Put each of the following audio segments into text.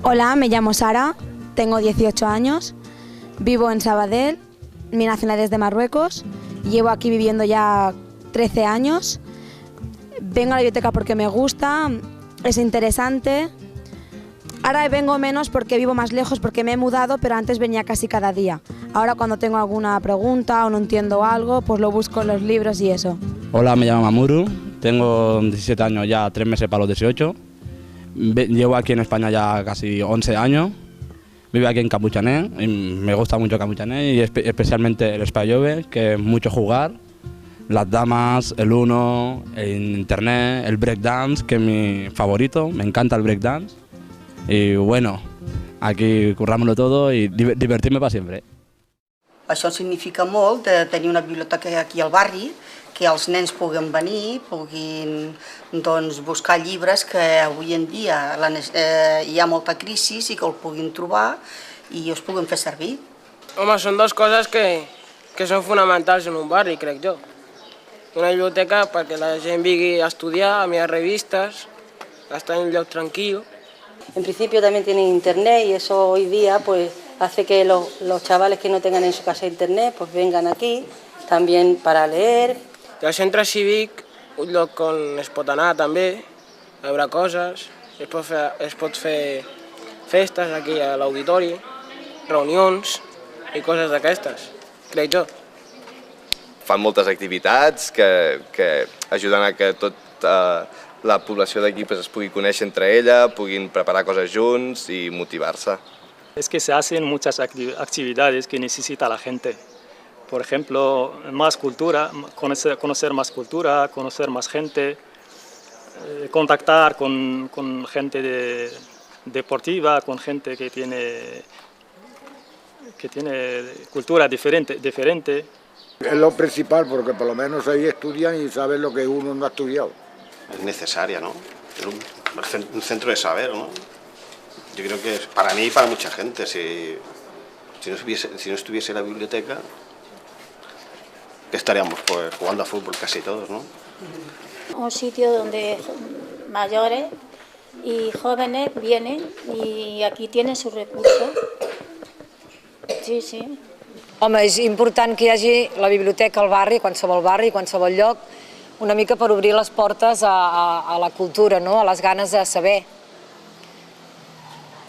Hola, me llamo Sara, tengo 18 años, vivo en Sabadell, mi nacionalidad es de Marruecos, llevo aquí viviendo ya 13 años, vengo a la biblioteca porque me gusta, es interesante. Ahora vengo menos porque vivo más lejos, porque me he mudado, pero antes venía casi cada día. Ahora cuando tengo alguna pregunta o no entiendo algo, pues lo busco en los libros y eso. Hola, me llamo Mamuru, tengo 17 años ya, 3 meses para los 18. Llevo aquí en España ya casi 11 años. Vivo aquí en Capuchané, y me gusta mucho Capuchané y especialmente el Espai Jove, que es mucho jugar. Las damas, el uno, el internet, el breakdance, que es mi favorito, me encanta el breakdance. I bueno, aquí curràmoslo todo i divertir-me per sempre. Això significa molt de tenir una biblioteca aquí al barri, que els nens puguin venir, puguin buscar llibres que avui en dia hi ha molta crisi i que el puguin trobar i els puguin fer servir. Home, són dues coses que són fonamentals en un barri, crec jo. Una biblioteca perquè la gent vingui a estudiar, a mirar revistes, a estar en un lloc tranquil. En principio también tienen internet y eso hoy día pues hace que los chavales que no tengan en su casa internet pues vengan aquí también para leer. El centre cívic, un lloc on es pot anar també, a veure coses, es pot fer festes aquí a l'auditori, reunions i coses d'aquestes, crec jo. Fan moltes activitats que ajuden a que tota la població d'aquí es pugui conèixer entre ella, puguin preparar coses junts i motivar-se. Es que se hacen muchas actividades que necesita la gente. Por ejemplo, más cultura, conocer más cultura, conocer más gente, contactar con gente deportiva, con gente que tiene cultura diferente. Es lo principal, porque por lo menos ahí estudian y saben lo que uno no ha estudiado. Es necesaria, ¿no? Es un centro de saber, ¿no? Yo creo que es para mí y para mucha gente. Si no estuviese la biblioteca, estaríamos pues, jugando a fútbol casi todos, ¿no? Un sitio donde mayores y jóvenes vienen y aquí tienen sus recursos. Sí, sí. Home, és important que hi hagi la biblioteca al barri, qualsevol lloc, una mica per obrir les portes a la cultura, no? A les ganes de saber.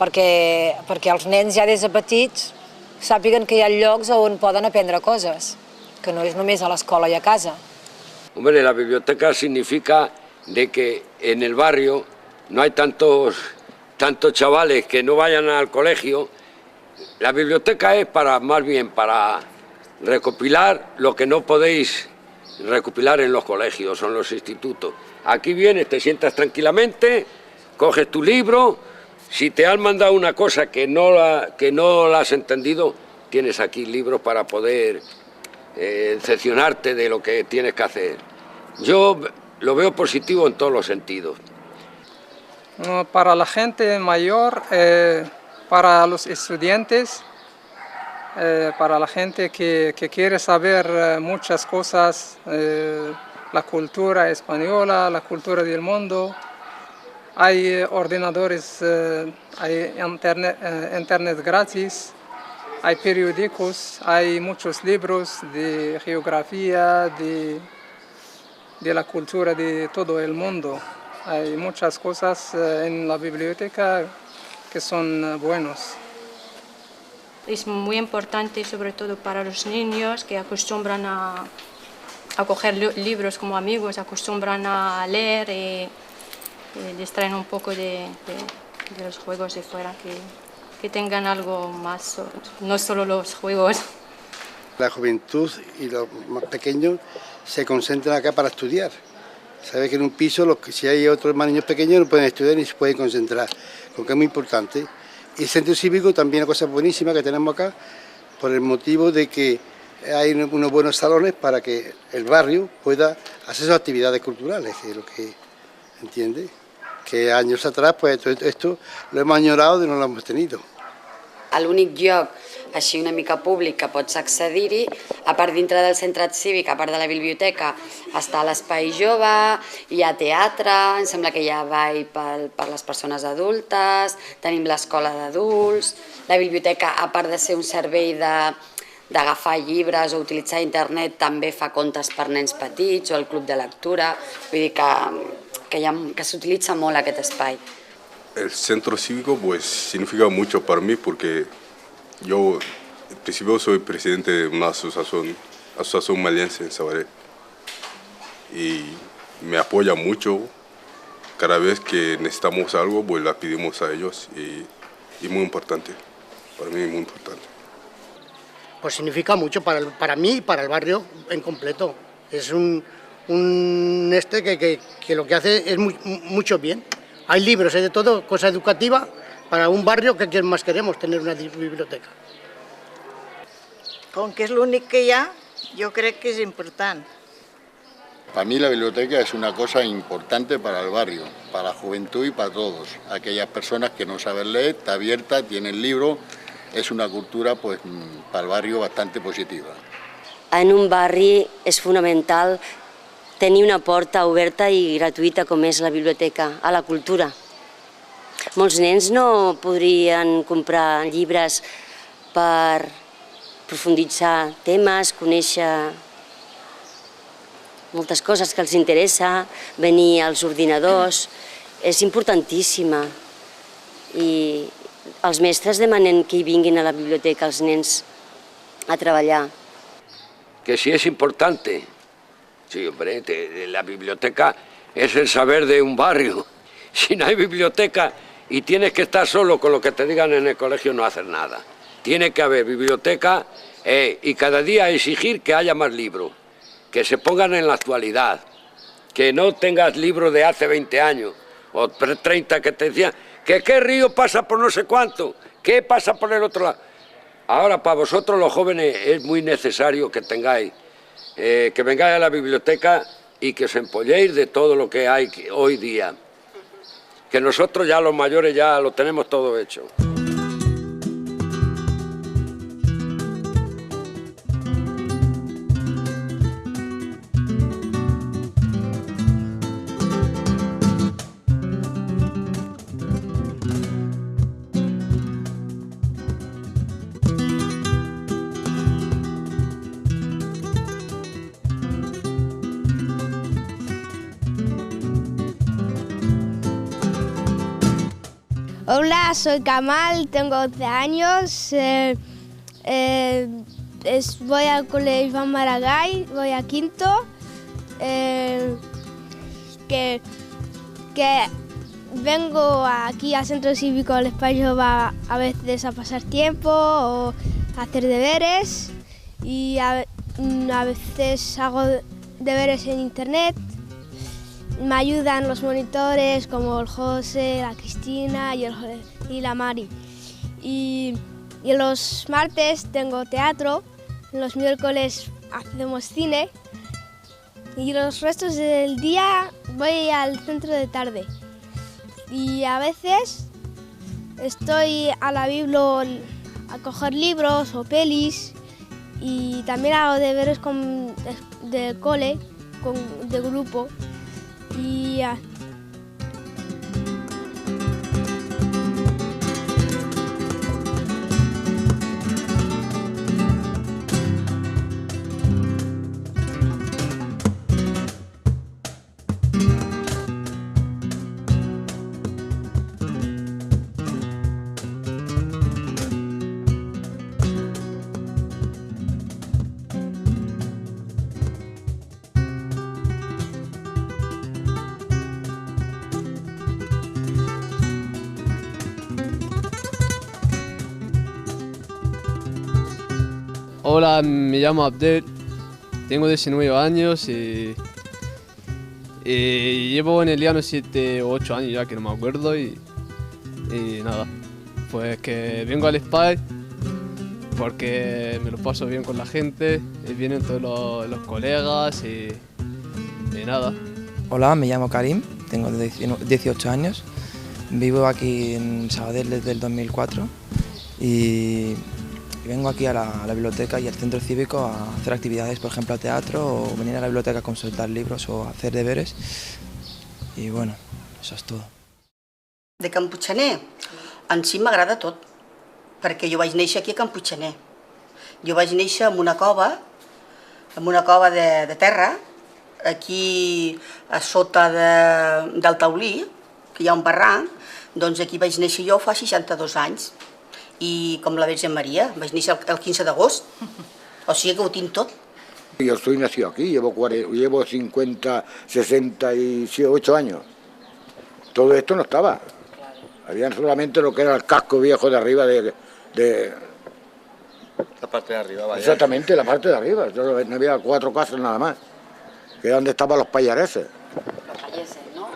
Perquè els nens ja des de petits sàpiguen que hi ha llocs on poden aprendre coses, que no és només a l'escola i a casa. Hombre, la biblioteca significa de que en el barrio no hay tantos chavales que no vayan al colegio. La biblioteca es más bien para recopilar lo que no podéis recopilar en los colegios o en los institutos. Aquí vienes, te sientas tranquilamente, coges tu libro, si te han mandado una cosa que no la has entendido, tienes aquí libros para poder decepcionarte de lo que tienes que hacer. Yo lo veo positivo en todos los sentidos. Para la gente mayor, para los estudiantes, para la gente que quiere saber muchas cosas, la cultura española, la cultura del mundo. Hay ordenadores, hay internet gratis, hay periódicos, hay muchos libros de geografía, de la cultura de todo el mundo. Hay muchas cosas en la biblioteca que son buenos. Es muy importante, sobre todo para los niños que acostumbran a coger libros como amigos, acostumbran a leer y distraen un poco de los juegos de fuera, que tengan algo más, no solo los juegos. La juventud y los más pequeños se concentran acá para estudiar. Sabes que en un piso, si hay otros más niños pequeños, no pueden estudiar ni se pueden concentrar, porque es muy importante. Y el centro cívico también es una cosa buenísima que tenemos acá, por el motivo de que hay unos buenos salones para que el barrio pueda hacer sus actividades culturales, que es lo que entiende. Que años atrás, pues esto lo hemos añorado y no lo hemos tenido. l'únic lloc així una mica públic que pots accedir-hi, a part dintre del centre cívic, a part de la biblioteca, està l'espai jove, hi ha teatre, em sembla que hi ha ball per les persones adultes, tenim l'escola d'adults, la biblioteca, a part de ser un servei d'agafar llibres o utilitzar internet, també fa contes per nens petits o el club de lectura, vull dir que s'utilitza molt aquest espai. El centro cívico pues significa mucho para mí porque yo en principio soy presidente de una asociación maliense en Sabadell y me apoya mucho. Cada vez que necesitamos algo pues la pedimos a ellos y muy importante, para mí es muy importante. Pues significa mucho para mí y para el barrio en completo. Es un que lo que hace es mucho bien. Hay libros, hay de todo, cosa educativa, para un barrio que más queremos, tener una biblioteca. Com que és l'únic que hi ha, jo crec que és important. Para mí la biblioteca es una cosa importante para el barrio, para la juventud y para todos. Aquellas personas que no saben leer, está abierta, tienen libros, es una cultura pues, para el barrio bastante positiva. En un barri és fonamental tenir una porta oberta i gratuïta com és la biblioteca, a la cultura. Molts nens no podrien comprar llibres per profunditzar temes, conèixer moltes coses que els interessa, venir als ordinadors, és importantíssima. I els mestres demanen que hi vinguin a la biblioteca els nens a treballar. Que si es importante. Sí, hombre, la biblioteca es el saber de un barrio. Si no hay biblioteca y tienes que estar solo con lo que te digan en el colegio, no haces nada. Tiene que haber biblioteca y cada día exigir que haya más libros, que se pongan en la actualidad, que no tengas libros de hace 20 años o 30 que te decían que qué río pasa por no sé cuánto, qué pasa por el otro lado. Ahora, para vosotros los jóvenes es muy necesario que tengáis, que vengáis a la biblioteca y que os empolléis de todo lo que hay hoy día. Que nosotros ya los mayores ya lo tenemos todo hecho. Hola, soy Kamal, tengo 11 años, voy al colegio Iván Maragall, voy a quinto, que vengo aquí al centro cívico del Espai Jove a veces a pasar tiempo o a hacer deberes y a veces hago deberes en internet. Me ayudan los monitores como el José, la Cristina y la Mari. Y los martes tengo teatro, los miércoles hacemos cine y los restos del día voy al centro de tarde. Y a veces estoy a la biblo a coger libros o pelis y también hago deberes de cole, de grupo. Y Hola, me llamo Abdel, tengo 19 años y llevo en el llano 7 o 8 años ya, que no me acuerdo y nada, pues que vengo al Espai porque me lo paso bien con la gente, y vienen todos los colegas y nada. Hola, me llamo Karim, tengo 18 años, vivo aquí en Sabadell desde el 2004 y vengo aquí a la biblioteca y al centro cívico a hacer actividades, por ejemplo, a teatro, o venir a la biblioteca a consultar libros o a hacer deberes. I bueno, això és tot. De Can Puigxaner, en si m'agrada tot, perquè jo vaig néixer aquí a Can Puigxaner. Jo vaig néixer en una cova de terra, aquí a sota del Taulí, que hi ha un barranc, doncs aquí vaig néixer jo fa 62 anys. I com la Verge Maria, vaig néixer el 15 d'agost, o sigui que ho tinc tot. Yo soy nacido aquí, llevo 68 años. Todo esto no estaba. Habían solamente lo que era el casco viejo de arriba de... La parte de arriba, vaya. Exactamente, la parte de arriba. No había 4 casas nada más, que era donde estaban los payareses.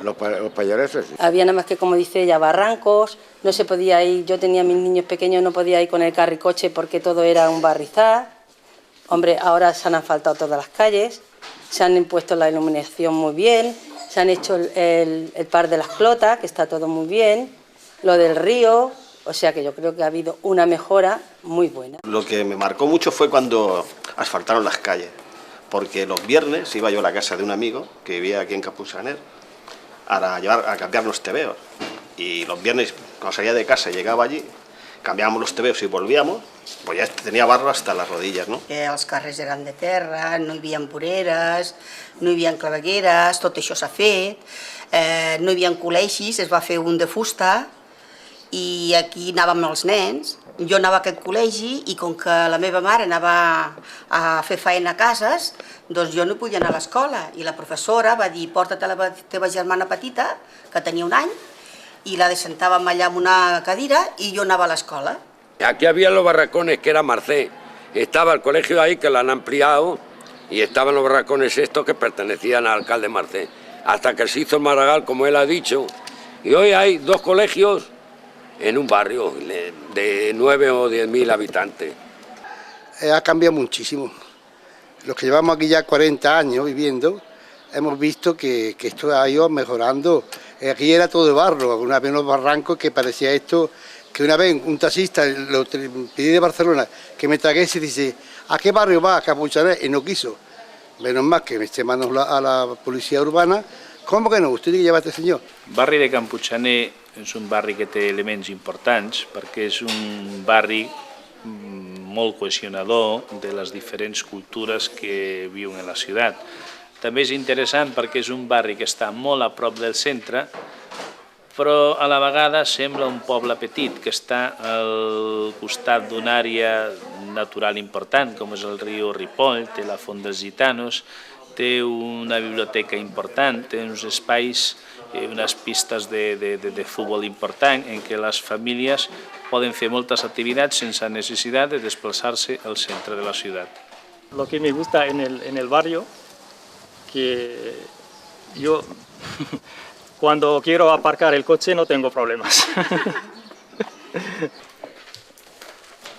Los payareses, sí. Había nada más que, como dice ella, barrancos, no se podía ir, yo tenía mis niños pequeños, no podía ir con el carricoche porque todo era un barrizal. Hombre, ahora se han asfaltado todas las calles, se han impuesto la iluminación muy bien, se han hecho el par de las clotas, que está todo muy bien, lo del río, o sea que yo creo que ha habido una mejora muy buena. Lo que me marcó mucho fue cuando asfaltaron las calles, porque los viernes iba yo a la casa de un amigo que vivía aquí en Can Puigxaner a cambiar los tebeos. Y los viernes, cuando salía de casa y llegaba allí, cambiábamos los tebeos y volvíamos, pues ya tenía barro hasta las rodillas, no? Els carrers eren de terra, no hi havia voreres, no hi havia clavegueres, tot això s'ha fet, no hi havia col·legis, es va fer un de fusta, i aquí anàvem els nens. Jo anava a aquest col·legi i com que la meva mare anava a fer feina a cases, doncs jo no podia anar a l'escola. I la professora va dir, porta't a la teva germana petita, que tenia un any, y la sentàvem allà en una cadira y yo anava a l'escola. Aquí había los barracones que era Marcé, estaba el colegio ahí que lo han ampliado y estaban los barracones estos que pertenecían al alcalde Marcé, hasta que se hizo el Maragall, como él ha dicho, y hoy hay 2 colegios en un barrio de 9 o 10.000 habitantes. Ha cambiado muchísimo. Los que llevamos aquí ya 40 años viviendo, hemos visto que esto ha ido mejorando. Aquí era todo de barro, una vez unos barrancos que parecía esto, que una vez un taxista lo pedí de Barcelona, que me trajese y dice, ¿a qué barrio va? A Can Puigxaner, y no quiso. Menos mal que me eché manos a la policía urbana. Com que no? Vostè tiene que llevar a este senyor. El barri de Can Puigxaner és un barri que té elements importants perquè és un barri molt cohesionador de les diferents cultures que viuen en la ciutat. També és interessant perquè és un barri que està molt a prop del centre, però a la vegada sembla un poble petit que està al costat d'una àrea natural important, com és el riu Ripoll, té la Font dels Gitanos, té una biblioteca important, té uns espais, unes pistes de futbol important en què les famílies poden fer moltes activitats sense necessitat de desplaçar-se al centre de la ciutat. Lo que me gusta en el barrio, que yo cuando quiero aparcar el coche no tengo problemas.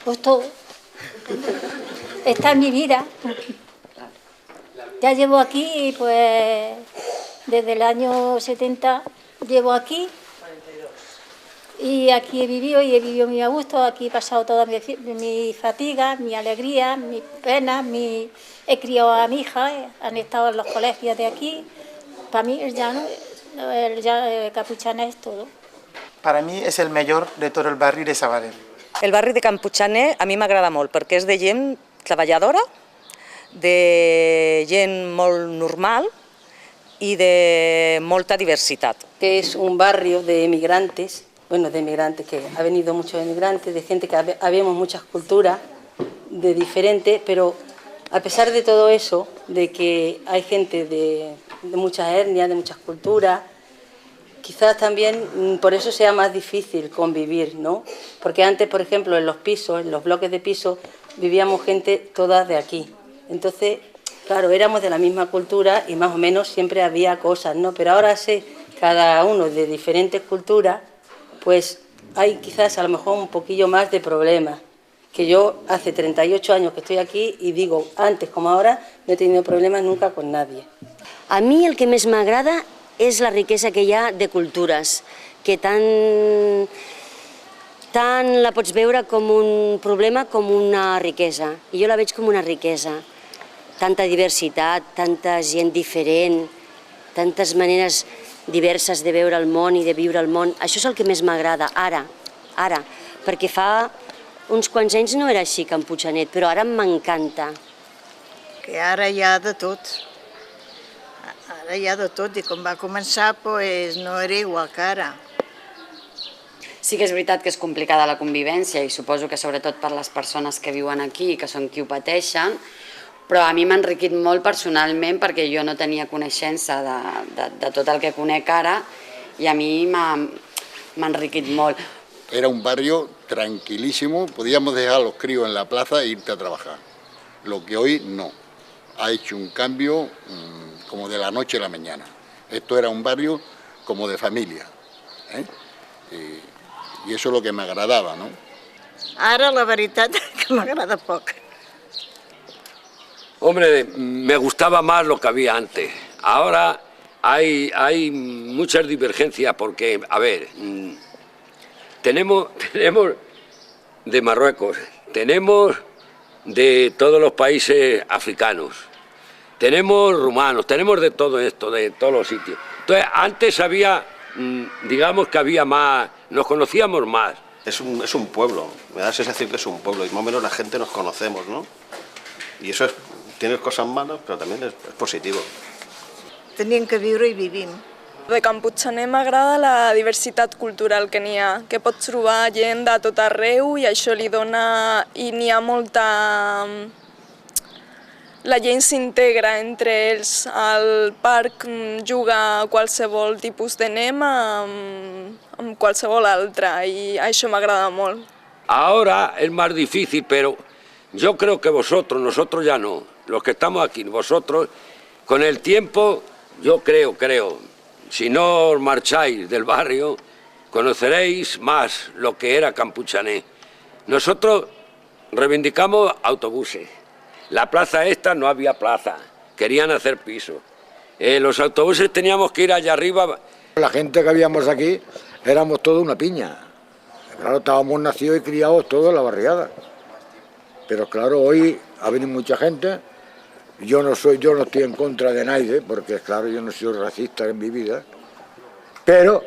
Pues todo. Esta es mi vida. Ya llevo aquí, pues, desde el año 70 llevo aquí. Y aquí he vivido muy a gusto, aquí he pasado toda mi fatiga, mi alegría, mi pena, he criado a mi hija, han estado en los colegios de aquí. Para mí el llano, Can Puigxaner es todo. Para mí es el mejor de todo el barrio de Sabadell. El barri de Can Puigxaner a mi m'agrada molt perquè és de gent treballadora, de gent molt normal y de molta diversidad. Que es un barrio de emigrantes, que ha venido muchos emigrantes, de gente que habemos muchas culturas de diferentes, pero a pesar de todo eso, de que hay gente de muchas etnias, de muchas culturas, quizás también por eso sea más difícil convivir, ¿no? Porque antes, por ejemplo, en los pisos, en los bloques de pisos, vivíamos gente todas de aquí. Entonces, claro, éramos de la misma cultura y más o menos siempre había cosas, ¿no? Pero ahora cada uno de diferentes culturas, pues hay quizás a lo mejor un poquillo más de problemas. Que yo hace 38 años que estoy aquí y digo, antes como ahora, no he tenido problemas nunca con nadie. A mi el que més m'agrada és la riquesa que hi ha de cultures, que tant tant la pots veure com un problema com una riquesa. I jo la veig com una riquesa. Tanta diversitat, tanta gent diferent, tantes maneres diverses de veure el món i de viure el món. Això és el que més m'agrada, ara, perquè fa uns quants anys no era així Can Puigcanet, però ara m'encanta. Que ara hi ha de tot. Ara hi ha de tot, i com va començar pues, no era igual que ara. Sí que és veritat que és complicada la convivència i suposo que sobretot per les persones que viuen aquí, que són qui ho pateixen, però a mi m'ha enriquit molt personalment perquè jo no tenia coneixença de tot el que conec ara i a mi m'ha enriquit molt. Era un barrio tranquilísimo, podíamos dejar a los críos en la plaza e irte a trabajar, lo que hoy no. Ha hecho un cambio como de la noche a la mañana. Esto era un barrio como de familia, ¿eh? Y eso es lo que me agradaba, ¿no? Ara la veritat que m'agrada poc. Hombre, me gustaba más lo que había antes. Ahora hay muchas divergencias porque, a ver, tenemos de Marruecos, tenemos de todos los países africanos, tenemos rumanos, tenemos de todo esto, de todos los sitios. Entonces, antes había, digamos que había más, nos conocíamos más. Es un pueblo, me da la sensación que es un pueblo y más o menos la gente nos conocemos, ¿no? Y eso tiene cosas malas, però també és positiu. Teníem que viure i vivim. De Can Puigcanet m'agrada la diversitat cultural que n'hi ha, que pots trobar gent de tot arreu i això li dona... i n'hi ha molta... La gent s'integra entre ells. Al parc juga qualsevol tipus de nen amb qualsevol altre i això m'agrada molt. Ahora es más difícil, pero yo creo que vosotros, nosotros ya no, los que estamos aquí, vosotros, con el tiempo, yo creo, si no os marcháis del barrio, conoceréis más lo que era Can Puigcanet. Nosotros reivindicamos autobuses. La plaza esta no había plaza, querían hacer pisos. Los autobuses teníamos que ir allá arriba. La gente que habíamos aquí éramos toda una piña. Claro, estábamos nacidos y criados todos en la barriada. Pero claro, hoy ha venido mucha gente. Yo no estoy en contra de nadie, porque claro, yo no soy racista en mi vida. Pero,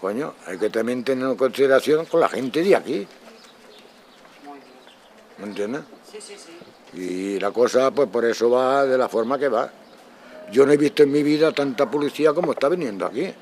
coño, hay que también tener en consideración con la gente de aquí. ¿Me entiendes? Sí, sí, sí. Y la cosa, pues por eso va de la forma que va. Yo no he visto en mi vida tanta policía como está viniendo aquí.